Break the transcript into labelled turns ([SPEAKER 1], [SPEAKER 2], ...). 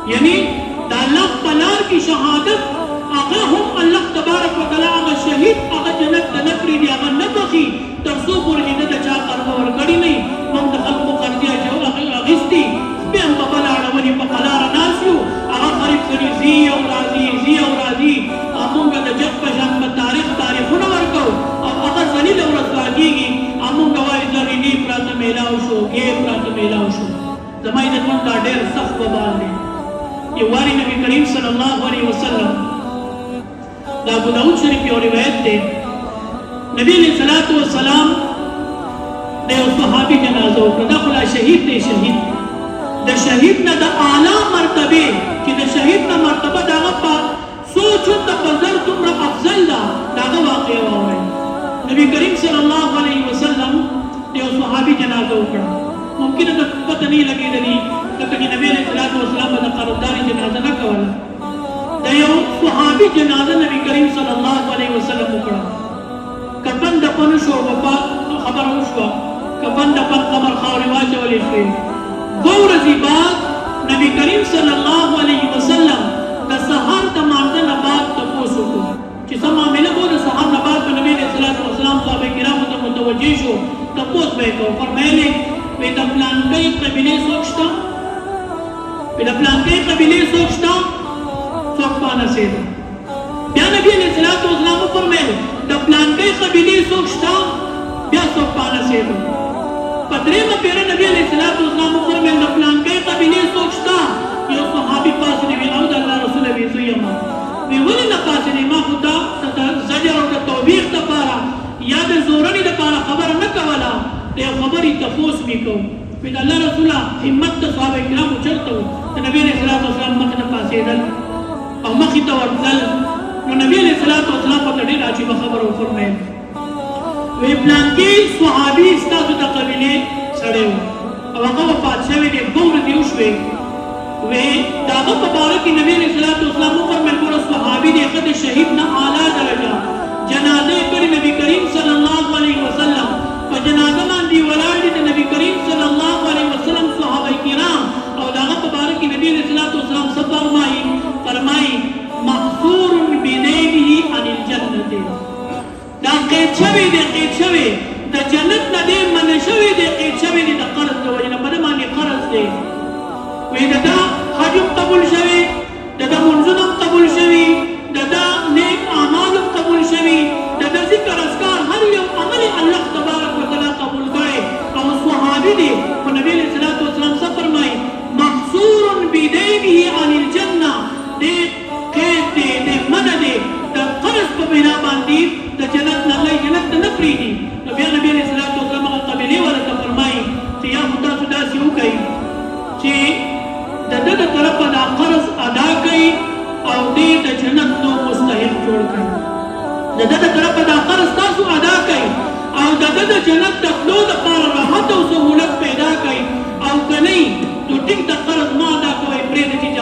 [SPEAKER 1] یعنی دا اللہ پلار کی شہادت آغا ہم اللہ تبارک و تعالی آغا شہید آغا جنت تنکری دی آغا نبخی ترسو پورگی ندہ چا قرض ورگڑی نہیں من دا خلق قرضیا جو اغسطی بیم ببلا عڑولی پا قلار ناسیو آغا خریب سری زی او رازی آمونگا دا جب پشان با تاریخ نورکو آغا زلیل او رسواگی گی آمونگا وائی زری نی پرات میلاو شو گی پرات میلاو شو زمائی دتمن دا دیر سخت ببال دی یہ واری نبی کریم صلی اللہ علیہ وسلم دا ابو داود شریف کی روایت دے نبی علیہ السلام دے اس صحابی جنازہ دا خلا شہید دے شہید دا شہید نا دا اعلیٰ مرتبے کہ دا شہید نا مرتبہ دا غفا سوچن دا پزر تمرا افضل دا غا واقع ہوئے نبی کریم صلی اللہ علیہ وسلم دے اس صحابی جنازہ اکڑا ممکن ہے پتہ نہیں لگی دلی کہ نبی علیہ السلام دا قرضداری جنازہ نہ کولا دیو صحابی جنازہ نبی کریم صلی اللہ علیہ وسلم اکڑا کفن دفن شو وفات خبر ہوشوا کفن دفن قبر خاوری واچے والی خیر دو رضی بعد نبی کریم صلی اللہ علیہ وسلم دا سہار تماندن بعد تپوسو کو چیسا معاملہ کو دا سہار نباد پر نبی علیہ السلام صحابہ کرام تا متوجہ شو تپوس بے کو فرمیلے وی دا پلانکای قبیلے سوچتا وی دا پلانکای قبیلے سوچتا سوک پانا سیدا بیا نبی علیہ السلام فرمیل دا پلانکای قبیلے سوچتا بیا سوک پانا سیدا پترے میں پیرا نبی علیہ السلام فرمیل دا پلانکای قبیلے سوچتا یو صحابی پاس نبی او دا اللہ رسول نبی سویما وی ولی نقاس ما خدا زجر و توبیخ دا پارا یا دا زورنی دا پارا خبر نکوالا دے خبری تفوس بھی کو پھر اللہ رسولہ حمد تا صحابہ اکرام اچھرتا ہو تو نبی علیہ السلام مخی تا پاسیدل او مخی تا وردل نو نبی علیہ السلام پتہ دیر آچی بخبر ہو فرمائے وی پلان کی صحابی استاسو تا قبیلے سڑے ہو او اقا وفات شوی دے بور دیوشوے وی داغا پبارکی نبی علیہ السلام فرمائے پورا صحابی دے خد شہید نا آلہ درجہ جنازے پر نبی کریم صلی اللہ علیہ وسلم فجنازہ ماندی ولادی تے نبی کریم صلی اللہ علیہ وسلم صحابہ کرام اور داغت مبارکی نبی علیہ السلام سب فرمائی محصور بینیبی عن الجنت دا قید شوی دا جنت نا دے من شوی دے قید شوی دے دا قرض دے وجنہ بدمانی قرض دے وی دا حجم قبول شوی دا منزدم قبول شوی دا نیک اعمالم قبول شوی دا ذکر اذکار ہر یوم عمل اللہ تبارک و تعالی قبول کرے اور صحابی دے وہ نبی علیہ السلام سے فرمائے محصور بدینہ عن الجنہ دے قید دے من دے دا قرض پہ بنا باندی دا جنت اللہ جنت نپری دی نبی علیہ السلام قبلی ورطا فرمائے کہ یا خدا صدا سی ہو گئی کہ دا طرف دا قرض ادا کئی اور دے دا جنت نو مستحق جوڑ کئی دا طرف دا قرض تاسو ادا کئی او دا جنت دا فلو دا پار راحت و سہولت پیدا کئی او کنی تو ٹک دا قرض ما ادا کوئی پرید چی